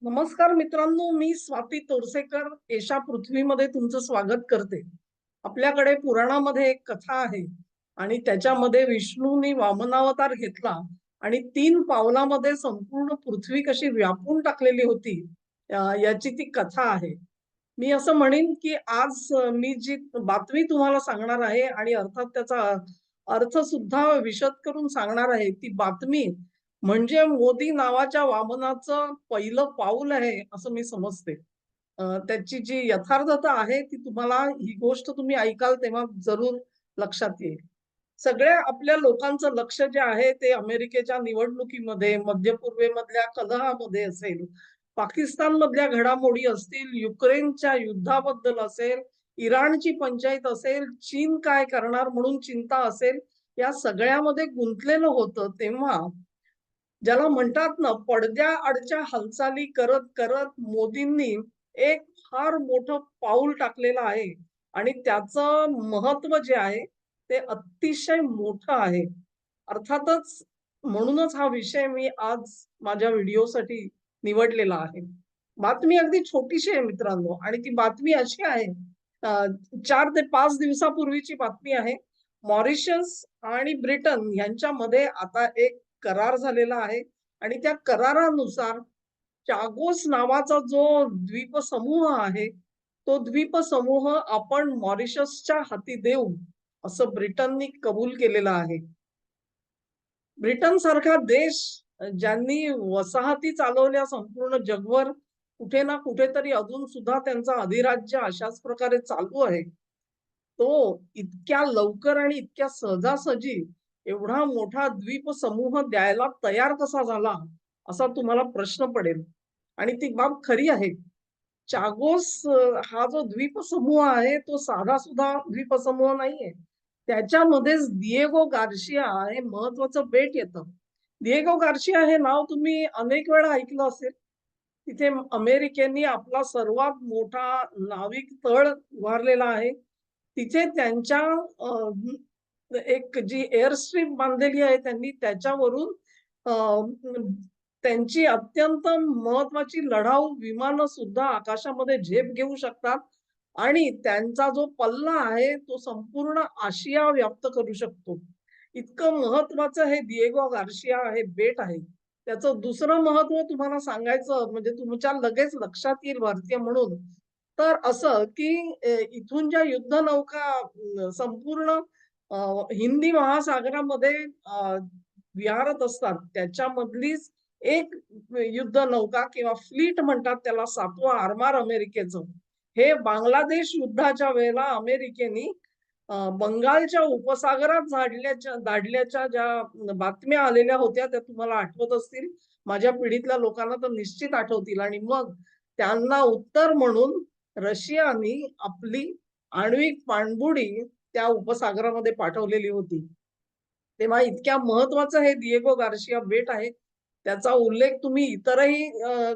नमस्कार मित्रांनो, मी स्वाती तोरसेकर एशा पृथ्वीमध्ये तुमचं स्वागत करते. आपल्याकडे पुराणामध्ये एक कथा आहे आणि त्याच्यामध्ये विष्णूंनी वामनावतार घेतला आणि 3 पावलामध्ये संपूर्ण पृथ्वी कशी व्यापून टाकलेली होती, याची ती कथा आहे. मी असं म्हणेन की आज मी जी बातमी तुम्हाला सांगणार आहे आणि अर्थात त्याचा अर्थ सुद्धा विशद करून सांगणार आहे, ती बातमी म्हणजे मोदी नावाच्या वामनाचं पहिलं पाऊल आहे असं मी समजते. त्याची जी यथार्थता आहे ती तुम्हाला ही गोष्ट तुम्ही ऐकाल तेव्हा जरूर लक्षात येईल. सगळ्या आपल्या लोकांचं लक्ष जे आहे ते अमेरिकेच्या निवडणुकीमध्ये, मध्य पूर्वेमधल्या कलहामध्ये असेल, पाकिस्तानमधल्या घडामोडी असतील, युक्रेनच्या युद्धाबद्दल असेल, इराणची पंचायत असेल, चीन काय करणार म्हणून चिंता असेल, या सगळ्यामध्ये गुंतलेलं होतं. तेव्हा ज्याला म्हणतात ना, पडद्याआडच्या हालचाली करत करत मोदींनी एक फार मोठं पाऊल टाकलेलं आहे आणि त्याचं महत्व जे आहे ते अतिशय मोठं आहे. अर्थातच म्हणूनच हा विषय मी आज माझ्या व्हिडिओसाठी निवडलेला आहे. बातमी अगदी छोटीशी आहे मित्रांनो आणि ती बातमी अशी आहे, अ, 4 ते 5 दिवसापूर्वीची बातमी आहे. मॉरिशस आणि ब्रिटन यांच्यामध्ये आता एक करार झालेला आहे आणि त्या करारानुसार चागोस नावाचा जो द्वीपसमूह आहे, तो द्वीपसमूह आपण मॉरिशसच्या हाती देऊ, असं ब्रिटननी कबूल केलेलं आहे. ब्रिटनसारखा देश ज्यांनी वसाहती चालवल्या संपूर्ण जगभर, कुठे ना कुठेतरी अजून सुद्धा त्यांचं अधिराज्य अशाच प्रकारे चालू आहे. तो इतक्या लवकर आणि इतक्या सहजासहजी एवढा मोठा द्वीपसमूह द्यायला तयार कसा झाला, असा तुम्हाला प्रश्न पडेल. आणि ती बाब खरी आहे. चागोस हा जो द्वीपसमूह आहे, तो साधा सुद्धा द्वीपसमूह नाहीये. त्याच्यामध्येच दिएगो गार्शिया हे महत्वाचं बेट येतं. दिएगो गार्शिया हे नाव तुम्ही अनेक वेळा ऐकलं असेल. तिथे अमेरिकेने आपला सर्वात मोठा नाविक तळ उभारलेला आहे. तिथे त्यांच्या एक जी एअरस्ट्रिप बांधलेली आहे त्यांनी त्याच्यावरून अ, त्यांची अत्यंत महत्वाची लढाऊ विमानं सुद्धा आकाशामध्ये झेप घेऊ शकतात आणि त्यांचा जो पल्ला आहे तो संपूर्ण आशिया व्याप्त करू शकतो. इतकं महत्वाचं हे दिएगो गार्शिया हे बेट आहे. त्याचं दुसरं महत्व तुम्हाला सांगायचं म्हणजे तुमच्या लगेच लक्षात येईल भारतीय म्हणून. तर असं की इथून ज्या युद्धनौका संपूर्ण अ, हिंदी महासागरामध्ये विहारत असतात त्याच्यामधलीच एक युद्धनौका किंवा फ्लीट म्हणतात त्याला 7वा आरमार अमेरिकेचं. हे बांगलादेश युद्धाच्या वेळेला अमेरिकेने बंगालच्या उपसागरात धाडल्याच्या ज्या बातम्या आलेल्या होत्या त्या तुम्हाला आठवत असतील. माझ्या पिढीतल्या लोकांना तर निश्चित आठवतील आणि मग त्यांना उत्तर म्हणून रशियानी आपली आण्विक पाणबुडी त्या उपसागरामध्ये पाठवलेली होती. तेव्हा इतक्या महत्वाचं हे दिएगो गार्शिया बेट आहे. त्याचा उल्लेख तुम्ही इतरही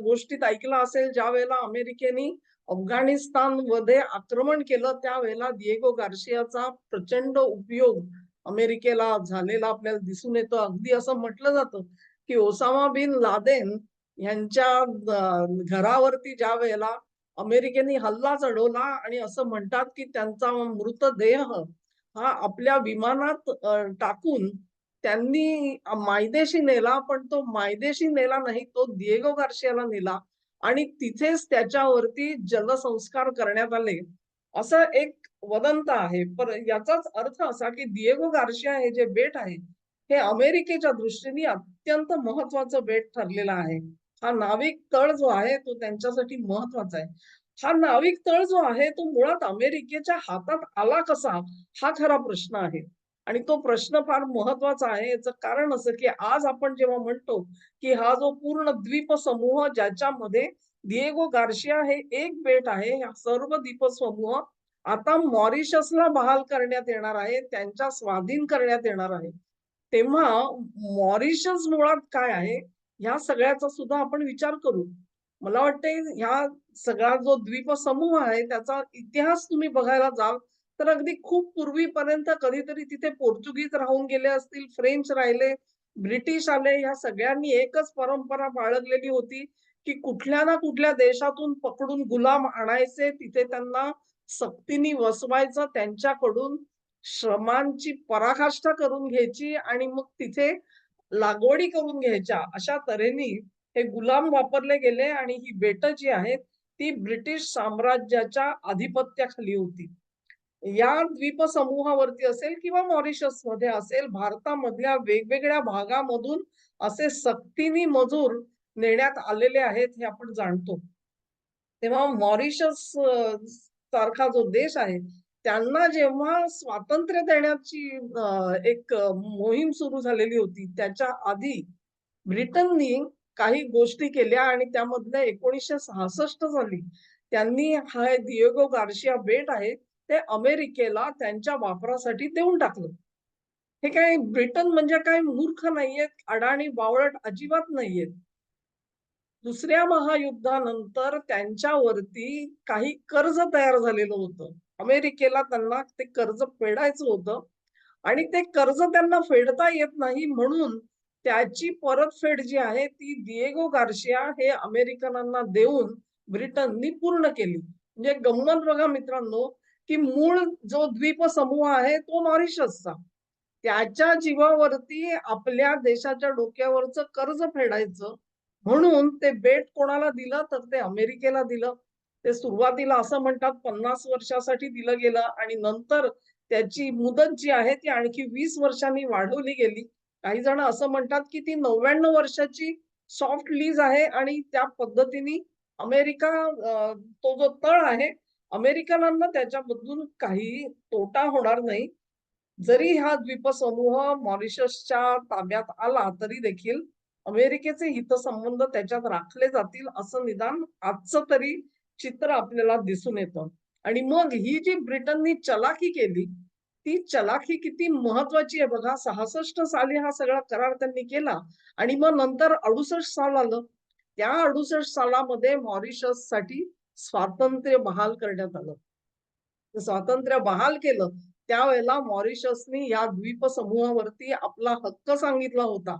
गोष्टीत ऐकला असेल, ज्यावेळेला अमेरिकेने अफगाणिस्तानमध्ये आक्रमण केलं, त्यावेळेला दिएगो गार्शियाचा प्रचंड उपयोग अमेरिकेला झालेला आपल्याला दिसून येतो. अगदी असं म्हटलं जातं, की ओसामा बिन लादेन यांच्या घरावरती ज्यावेळेला अमेरिकेने हल्ला चढवला आणि असं म्हणतात, की त्यांचा मृतदेह हा आपल्या विमानात टाकून त्यांनी मायदेशी नेला, पण तो मायदेशी नेला नाही, तो दिएगो गार्शियाला नेला आणि तिथेच त्याच्यावरती जलसंस्कार करण्यात आले. असं एक वदंत आहे. पण याचाच अर्थ असा, की दिएगो गार्शिया हे जे बेट आहे, हे अमेरिकेच्या दृष्टीने अत्यंत महत्वाचं बेट ठरलेलं आहे. हा नाविक तळ जो आहे, तो त्यांच्यासाठी महत्वाचा आहे. हा नाविक तळ जो आहे, तो मुळात अमेरिकेच्या हातात आला कसा? हा खरा प्रश्न आहे. आणि तो प्रश्न फार महत्वाचा आहे. याचं कारण असं, की आज आपण जेव्हा म्हणतो, की हा जो पूर्ण द्वीपसमूह ज्याच्यामध्ये दिएगो गार्शिया हे एक बेट आहे, हा सर्व द्वीपसमूह आता मॉरिशसला बहाल करण्यात येणार आहे, त्यांच्या स्वाधीन करण्यात येणार आहे. तेव्हा मॉरिशस मुळात काय आहे, ह्या सगळ्याचा सुद्धा आपण विचार करू. मला वाटतंय ह्या सगळा जो द्वीपसमूह आहे, त्याचा इतिहास तुम्ही बघायला जाल, तर अगदी खूप पूर्वीपर्यंत कधीतरी तिथे पोर्तुगीज राहून गेले असतील, फ्रेंच राहिले, ब्रिटिश आले. ह्या सगळ्यांनी एकच परंपरा बाळगलेली होती, की कुठल्या ना कुठल्या देशातून पकडून गुलाम आणायचे, तिथे त्यांना सक्तीने वसवायचं, त्यांच्याकडून श्रमांची पराकाष्ठा करून घ्यायची आणि मग तिथे लागवडी करून घ्यायच्या. अशा तऱ्हेने हे गुलाम वापरले गेले आणि ही बेटं जी आहेत, ती ब्रिटिश साम्राज्याच्या अधिपत्याखाली होती. या द्वीपसमूहावरती असेल किंवा मॉरिशसमध्ये असेल, भारतामधल्या वेगवेगळ्या भागामधून असे सक्तीने मजूर नेण्यात आलेले आहेत, हे आपण जाणतो. तेव्हा मॉरिशस सारखा जो देश आहे, त्यांना जेव्हा स्वातंत्र्य देण्याची एक मोहीम सुरू झालेली होती, त्याच्या आधी ब्रिटननी काही गोष्टी केल्या आणि त्यामधल्या 1966 साली त्यांनी हा दिएगो गार्शिया बेट आहे, ते अमेरिकेला त्यांच्या वापरासाठी देऊन टाकलं. हे काय ब्रिटन म्हणजे काय मूर्ख नाहीयेत, अडाणी बावळट अजिबात नाहीयेत. दुसऱ्या महायुद्धानंतर त्यांच्यावरती काही कर्ज तयार झालेलं होतं. अमेरिकेला त्यांना ते कर्ज फेडायचं होतं आणि ते कर्ज त्यांना फेडता येत नाही म्हणून त्याची परतफेड जी आहे ती दिएगो गार्शिया हे अमेरिकनांना देऊन ब्रिटननी पूर्ण केली. म्हणजे गंमत बघा मित्रांनो, की मूळ जो द्वीपसमूह आहे तो मॉरिशसचा. त्याच्या जीवावरती आपल्या देशाच्या डोक्यावरचं कर्ज फेडायचं म्हणून ते बेट कोणाला दिलं तर ते अमेरिकेला दिलं. ते सुरुवातीला असं म्हणतात 50 वर्षासाठी दिलं गेलं आणि नंतर त्याची मुदत जी आहे ती आणखी 20 वर्षांनी वाढवली गेली. काही जण असं म्हणतात की ती 99 वर्षाची सॉफ्ट लीज आहे आणि त्या पद्धतीने अमेरिका तो जो तळ आहे, अमेरिकनांना त्याच्यामधून काही तोटा होणार नाही. जरी हा द्वीपसमूह मॉरिशसच्या ताब्यात आला तरी देखील अमेरिकेचे हितसंबंध त्याच्यात राखले जातील असं निदान आजचं तरी चित्र आपल्याला दिसून येतं. आणि मग ही जी ब्रिटननी चलाखी केली, ती चलाखी किती महत्वाची आहे बघा. 66 साली हा सगळा करार त्यांनी केला आणि मग नंतर 68 साल आलं. त्या 68 सालामध्ये मॉरिशससाठी स्वातंत्र्य बहाल करण्यात आलं. स्वातंत्र्य बहाल केलं त्यावेळेला मॉरिशसनी या द्वीपसमूहावरती आपला हक्क सांगितला होता.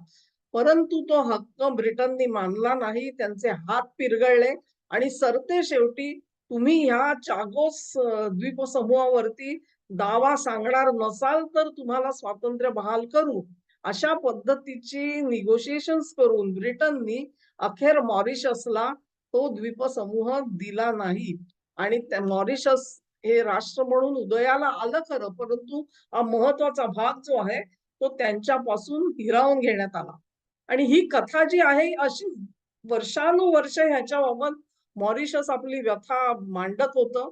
परंतु तो हक्क ब्रिटननी मानला नाही. त्यांचे हात पिरगळले आणि सरते शेवटी तुम्ही ह्या चागोस द्वीपसमूहावरती दावा सांगणार नसाल तर तुम्हाला स्वातंत्र्य बहाल करू. अशा पद्धतीची निगोशिएशन्स करून ब्रिटननी अखेर मॉरिशसला तो द्वीपसमूह दिला नाही आणि त्या मॉरिशस हे राष्ट्र म्हणून उदयाला आलं खरं, परंतु हा महत्वाचा भाग जो आहे तो त्यांच्यापासून हिरावून घेण्यात आला. आणि ही कथा जी आहे अशी वर्षानुवर्ष ह्याच्याबाबत मॉरिशस आपली व्यथा मांडत होतं,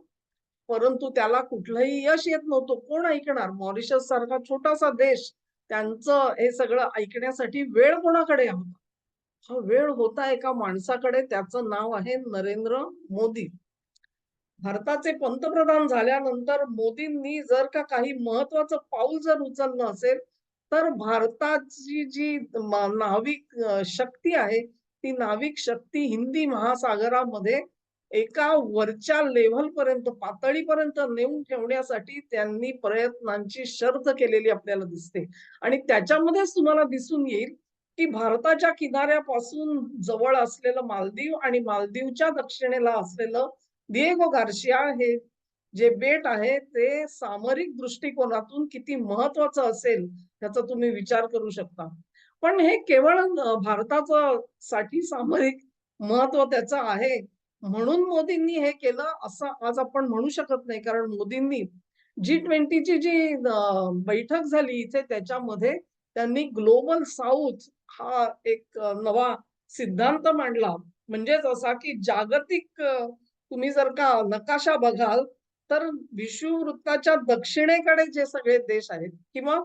परंतु त्याला कुठलंही यश येत नव्हतं. कोण ऐकणार? मॉरिशस सारखा छोटासा देश, त्यांचं हे सगळं ऐकण्यासाठी वेळ कोणाकडे होता? हा वेळ होता एका माणसाकडे, त्याचं नाव आहे नरेंद्र मोदी. भारताचे पंतप्रधान झाल्यानंतर मोदींनी जर का काही महत्वाचं पाऊल जर उचललं असेल, तर भारताची जी नाविक शक्ती आहे, ती नाविक शक्ती हिंदी महासागरामध्ये एका वरच्या लेव्हलपर्यंत, पातळीपर्यंत नेऊन ठेवण्यासाठी त्यांनी प्रयत्नांची शर्त केलेली आपल्याला दिसते. आणि त्याच्यामध्येच तुम्हाला दिसून येईल, की भारताच्या किनाऱ्यापासून जवळ असलेलं मालदीव आणि मालदीवच्या दक्षिणेला असलेलं दिएगो गार्शिया हे जे बेट आहे ते सामरिक दृष्टिकोनातून किती महत्वाचं असेल त्याचा तुम्ही विचार करू शकता. पण हे केवळ भारताचं साठी सामरिक महत्व त्याचं आहे म्हणून मोदींनी हे केलं असं आज आपण म्हणू शकत नाही. कारण मोदींनी G20 ची जी बैठक झाली इथे त्याच्यामध्ये त्यांनी ग्लोबल साऊथ हा एक नवा सिद्धांत मांडला. म्हणजेच असा की जागतिक तुम्ही जर का नकाशा बघाल तर विषुववृत्ताच्या दक्षिणेकडे जे सगळे देश आहेत किंवा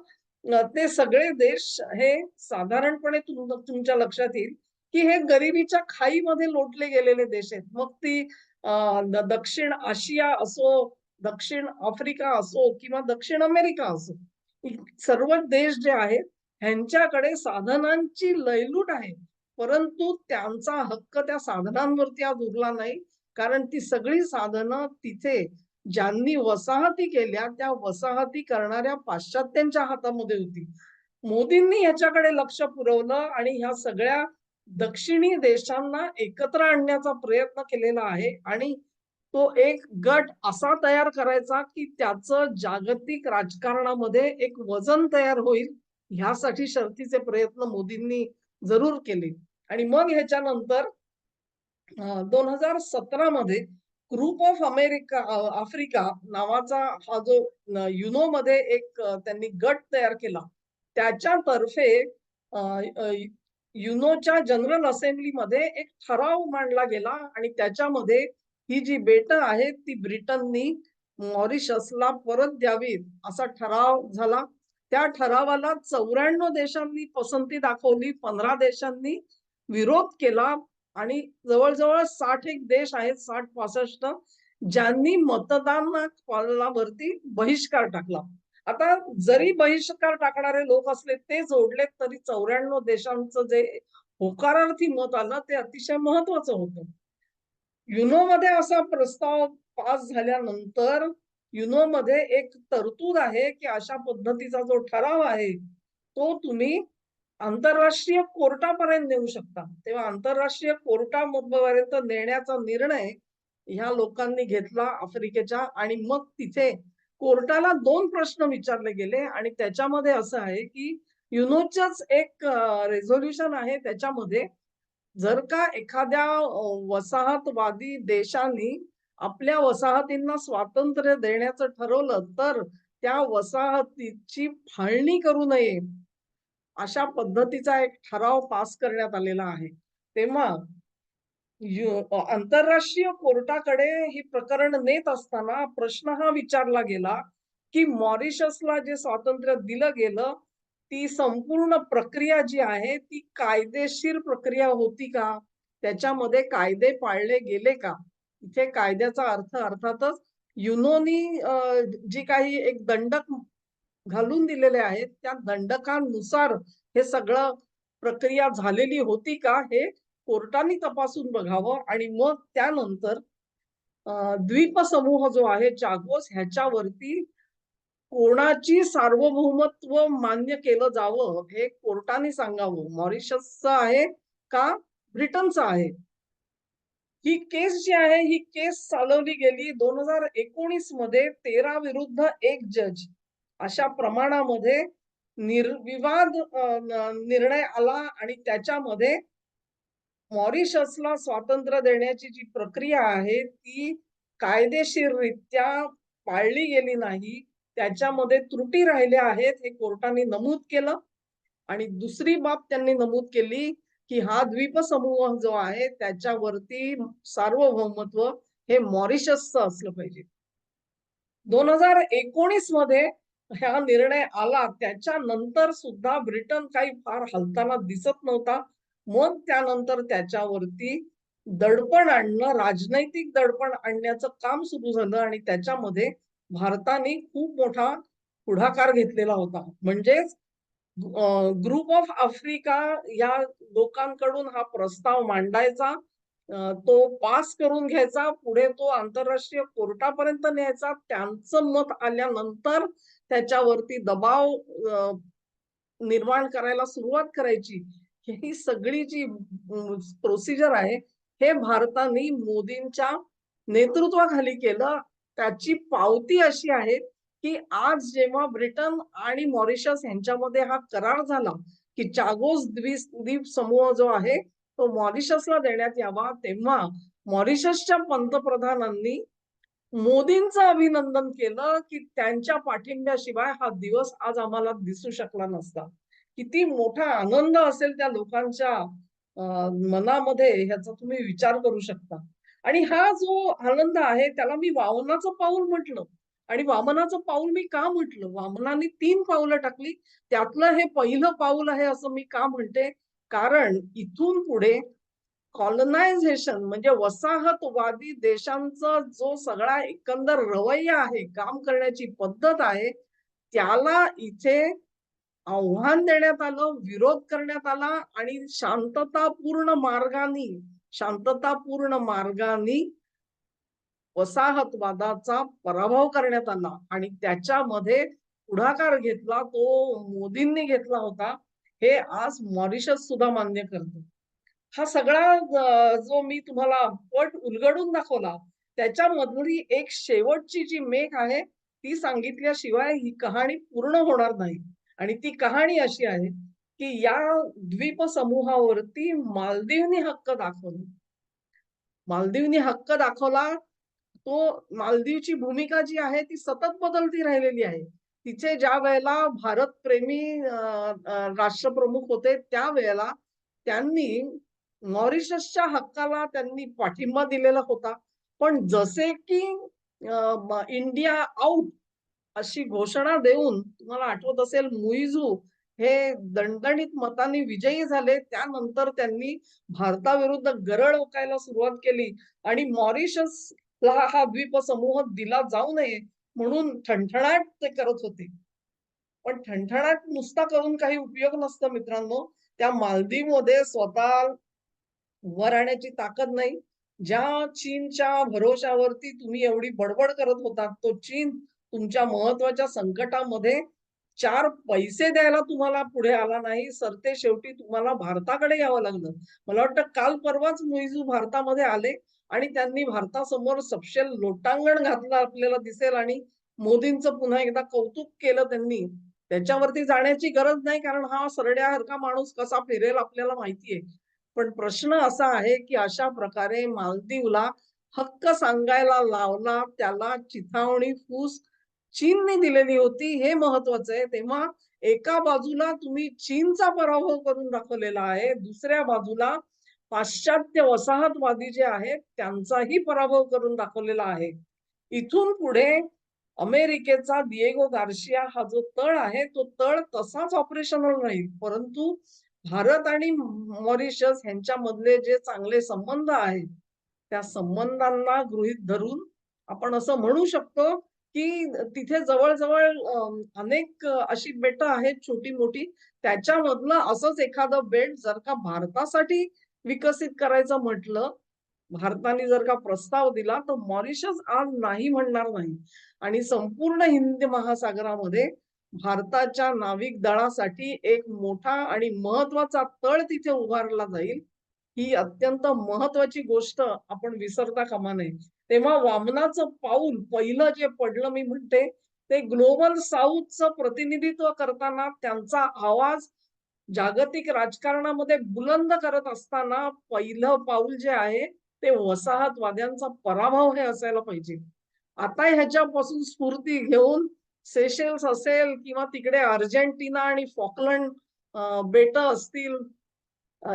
ते सगळे देश हे साधारणपणे तुमच्या लक्षात येईल की हे गरिबीच्या खाईमध्ये लोटले गेलेले देश आहेत. मग ती दक्षिण आशिया असो, दक्षिण आफ्रिका असो किंवा दक्षिण अमेरिका असो, सर्व देश जे आहेत ह्यांच्याकडे साधनांची लयलूट आहे. परंतु त्यांचा हक्क त्या साधनांवरती आज उरला नाही. कारण ती सगळी साधनं तिथे ज्यांनी वसाहती केल्या त्या वसाहती करणाऱ्या पाश्चात्यांच्या हातामध्ये होती. मोदींनी ह्याच्याकडे लक्ष पुरवलं आणि ह्या सगळ्या दक्षिणी देशांना एकत्र आणण्याचा प्रयत्न केलेला आहे आणि तो एक गट असा तयार करायचा की त्याचं जागतिक राजकारणामध्ये एक वजन तयार होईल, ह्यासाठी शर्थीचे प्रयत्न मोदींनी जरूर केले. आणि मग ह्याच्यानंतर 2017 मध्ये ग्रुप ऑफ आफ्रिका नावाचा हा जो युनो मध्ये एक त्यांनी गट तयार केला. त्याच्यातर्फे युनोच्या जनरल असेंब्लीमध्ये एक ठराव मांडला गेला आणि त्याच्यामध्ये ही जी बेटं आहेत ती ब्रिटननी मॉरिशसला परत द्यावीत असा ठराव झाला. त्या ठरावाला 94 देशांनी पसंती दाखवली, 15 देशांनी विरोध केला आणि जवळजवळ 61 देश आहेत, 60-65, ज्यांनी मतदानावरती बहिष्कार टाकला. आता जरी बहिष्कार टाकणारे लोक असले ते जोडले तरी 94 देशांचं जे होकारार्थी मत आलं ते अतिशय महत्वाचं होतं. युनो मध्ये असा प्रस्ताव पास झाल्यानंतर युनो मध्ये एक तरतूद आहे की अशा पद्धतीचा जो ठराव आहे तो तुम्ही आंतरराष्ट्रीय कोर्टापर्यंत नेऊ शकता. तेव्हा आंतरराष्ट्रीय कोर्टापर्यंत नेण्याचा निर्णय ह्या लोकांनी घेतला आफ्रिकेच्या. आणि मग तिथे कोर्टाला 2 प्रश्न विचारले गेले आणि त्याच्यामध्ये असं आहे की युनोचंच एक रेझोल्युशन आहे. त्याच्यामध्ये जर का एखाद्या वसाहतवादी देशांनी आपल्या वसाहतींना स्वातंत्र्य देण्याचं ठरवलं तर त्या वसाहतीची फाळणी करू नये, अशा पद्धतीचा एक ठराव पास करण्यात आलेला आहे. तेव्हा आंतरराष्ट्रीय कोर्टाकडे ही प्रकरण नेत असताना प्रश्न हा विचारला गेला की मॉरिशसला जे स्वातंत्र्य दिलं गेलं ती संपूर्ण प्रक्रिया जी आहे ती कायदेशीर प्रक्रिया होती का, त्याच्यामध्ये कायदे पाळले गेले का. इथे कायद्याचा अर्थ अर्थातच युनोनी जी काही एक दंडक घालून दिलेले आहेत त्या दंडकांनुसार हे सगळं प्रक्रिया झालेली होती का हे कोर्टाने तपासून बघावं. आणि मग त्यानंतर द्वीप समूह जो आहे चागोस ह्याच्यावरती कोणाची सार्वभौमत्व मान्य केलं जावं हे कोर्टाने सांगावं. मॉरिशसचं आहे का ब्रिटनचं आहे. ही केस जी आहे ही केस चालवली गेली 2019 मध्ये 13 विरुद्ध 1 जज अशा प्रमाणामध्ये निर्विवाद निर्णय आला आणि त्याच्यामध्ये मॉरिशसला स्वातंत्र्य देण्याची जी प्रक्रिया आहे ती कायदेशीररित्या पाळली गेली नाही, त्याच्यामध्ये त्रुटी राहिल्या आहेत हे कोर्टाने नमूद केलं. आणि दुसरी बाब त्यांनी नमूद केली की हा द्वीपसमूह जो आहे त्याच्यावरती सार्वभौमत्व हे मॉरिशसचं असलं पाहिजे. 2019 मध्ये हा निर्णय आला त्याच्यानंतर सुद्धा ब्रिटन काही फार हलताना दिसत नव्हता. मग त्यानंतर त्याच्यावरती दडपण आणणं, राजनैतिक दडपण आणण्याचं काम सुरू झालं आणि त्याच्यामध्ये भारताने खूप मोठा पुढाकार घेतलेला होता. म्हणजेच ग्रुप ऑफ आफ्रिका या लोकांकडून हा प्रस्ताव मांडायचा, तो पास करून घ्यायचा, पुढे तो आंतरराष्ट्रीय कोर्टापर्यंत न्यायचा, त्यांचं मत आल्यानंतर त्याच्यावरती दबाव निर्माण करायला सुरुवात करायची. ही सगळी जी प्रोसिजर आहे हे भारताने मोदींच्या नेतृत्वाखाली केलं. त्याची पावती अशी आहे की आज जेव्हा ब्रिटन आणि मॉरिशस यांच्यामध्ये हा करार झाला की चागोस द्वीप समूह जो आहे तो मॉरिशसला देण्यात यावा, तेव्हा मॉरिशसच्या पंतप्रधानांनी मोदींचं अभिनंदन केलं की त्यांच्या पाठिंब्याशिवाय हा दिवस आज आम्हाला दिसू शकला नसता. किती मोठा आनंद असेल त्या लोकांच्या मनामध्ये ह्याचा तुम्ही विचार करू शकता. आणि हा जो आनंद आहे त्याला मी वामनाचं पाऊल म्हटलं. आणि वामनाचं पाऊल मी का म्हटलं, वामनाने 3 पावलं टाकली, त्यातलं हे पहिलं पाऊल आहे असं मी का म्हणते, कारण इथून पुढे कॉलनायझेशन म्हणजे वसाहतवादी देशांचा जो सगळा एकंदर रवैया आहे, काम करण्याची पद्धत आहे, त्याला इथे आव्हान देण्यात आलं, विरोध करण्यात आला आणि शांततापूर्ण मार्गाने वसाहतवादाचा पराभव करण्यात आला. आणि त्याच्यामध्ये पुढाकार घेतला तो मोदींनी घेतला होता, हे आज मॉरिशस सुद्धा मान्य करतो. हा सगळा जो मी तुम्हाला पट उलगडून दाखवला, त्याच्यामधली एक शेवटची जी मेख आहे, ती सांगितल्याशिवाय ही कहाणी पूर्ण होणार नाही. आणि ती कहाणी अशी आहे, की या द्वीपसमूहावरती मालदीवनी हक्क दाखवला. मालदीवनी हक्क दाखवला. तो मालदीवची भूमिका जी आहे ती सतत बदलती राहिलेली आहे. तिचे ज्या वेळेला भारतप्रेमी राष्ट्रप्रमुख होते त्यावेळेला त्यांनी मॉरिशसच्या हक्काला त्यांनी पाठिंबा दिलेला होता. पण जसे की इंडिया आउट अशी घोषणा देऊन तुम्हाला आठवत असेल मुइझू हे दणदणीत मतांनी विजयी झाले. त्यानंतर त्यांनी भारताविरुद्ध गरळ ओकायला सुरुवात केली आणि मॉरिशसला हा द्वीपसमूह दिला जाऊ नये म्हणून ठणठणाट ते करत होते. पण ठणठणाट नुसता करून काही उपयोग नसतो मित्रांनो. त्या मालदीवमध्ये स्वतः उभं राहण्याची ताकद नाही. ज्या चीनच्या भरोश्यावरती तुम्ही एवढी बडबड करत होतात, तो चीन तुमच्या महत्त्वाच्या संकटामध्ये 4 पैसे द्यायला तुम्हाला पुढे आला नाही. सरतेशेवटी तुम्हाला भारताकडे यावं लागलं. मला वाटतं काल परवाच मुइझू भारतामध्ये आले आणि त्यांनी भारतासमोर सपशेल लोटांगण घातलं आपल्याला दिसेल आणि मोदींचं पुन्हा एकदा कौतुक केलं त्यांनी. त्याच्यावरती जाण्याची गरज नाही कारण हा सरड्यासारखा माणूस कसा फिरेल आपल्याला माहिती पण प्रश्न असा आहे, की अशा प्रकारे मालदीवला हक्क सांगायला लावला, त्याला चिथावणी फूस चीनने दिलेली होती, हे महत्वाचं आहे. तेव्हा एका बाजूला तुम्ही चीनचा पराभव करून दाखवलेला आहे, दुसऱ्या बाजूला पाश्चात्य वसाहतवादी जे आहेत, त्यांचाही पराभव करून दाखवलेला आहे. इथून पुढे अमेरिकेचा दिएगो गार्शिया हा जो तळ आहे, तो तळ तसाच ऑपरेशनल राहील. परंतु भारत आणि मॉरिशस ह्यांच्यामधले जे चांगले संबंध आहेत, त्या संबंधांना गृहीत धरून आपण असं म्हणू शकतो, की तिथे जवळ-जवळ अनेक अशी बेटं आहेत छोटी-मोठी. त्याच्यामधलं असंच एखादं बेट जर का भारतासाठी विकसित करायचं म्हटलं, भारताने जर का प्रस्ताव दिला, तर मॉरिशस आज नाही म्हणणार नाही. आणि संपूर्ण हिंद महासागरामध्ये भारताच्या नाविक दळासाठी एक मोठा आणि महत्वाचा तळ तिथे उभारला जाईल. ही अत्यंत महत्वाची गोष्ट आपण विसरता कामा नये. तेव्हा वामनाचं पाऊल पहिलं जे पडलं मी म्हणते, ते ग्लोबल साऊथचं प्रतिनिधित्व करताना त्यांचा आवाज जागतिक राजकारणामध्ये बुलंद करत असताना पहिलं पाऊल जे आहे, ते वसाहतवाद्यांचा पराभव हे असायला पाहिजे. आता ह्याच्यापासून स्फूर्ती घेऊन सेशेल्स असेल किंवा तिकडे अर्जेंटिना आणि फॉकलंड बेटं असतील,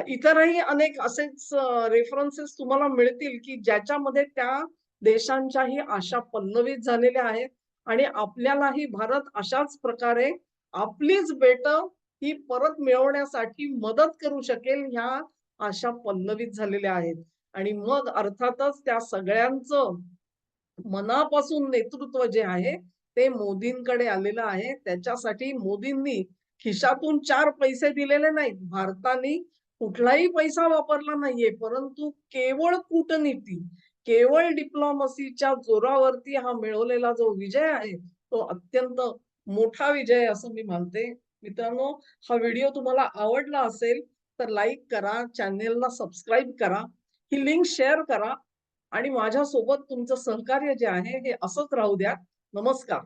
इतरही अनेक असेच रेफरन्सेस तुम्हाला मिळतील, की ज्याच्यामध्ये त्या देशांच्याही आशा पल्लवित झालेल्या आहेत आणि आपल्यालाही भारत अशाच प्रकारे आपलीच बेटं ही परत मिळवण्यासाठी मदत करू शकेल, ह्या आशा पल्लवित झालेल्या आहेत. आणि मग अर्थातच त्या सगळ्यांचं मनापासून नेतृत्व जे आहे, ते मोदींकडे आलेलं आहे. त्याच्यासाठी मोदींनी खिशातून 4 पैसे दिलेले नाहीत. भारताने कुठलाही पैसा वापरला नाहीये, परंतु केवळ कूटनीती, केवळ डिप्लोमसीच्या जोरावरती हा मिळवलेला जो विजय आहे, तो अत्यंत मोठा विजय आहे असं मी मानते. मित्रांनो, हा व्हिडिओ तुम्हाला आवडला असेल, तर लाईक करा, चॅनेलला सबस्क्राईब करा, ही लिंक शेअर करा आणि माझ्यासोबत तुमचं सहकार्य जे आहे हे असंच राहू द्या. नमस्कार.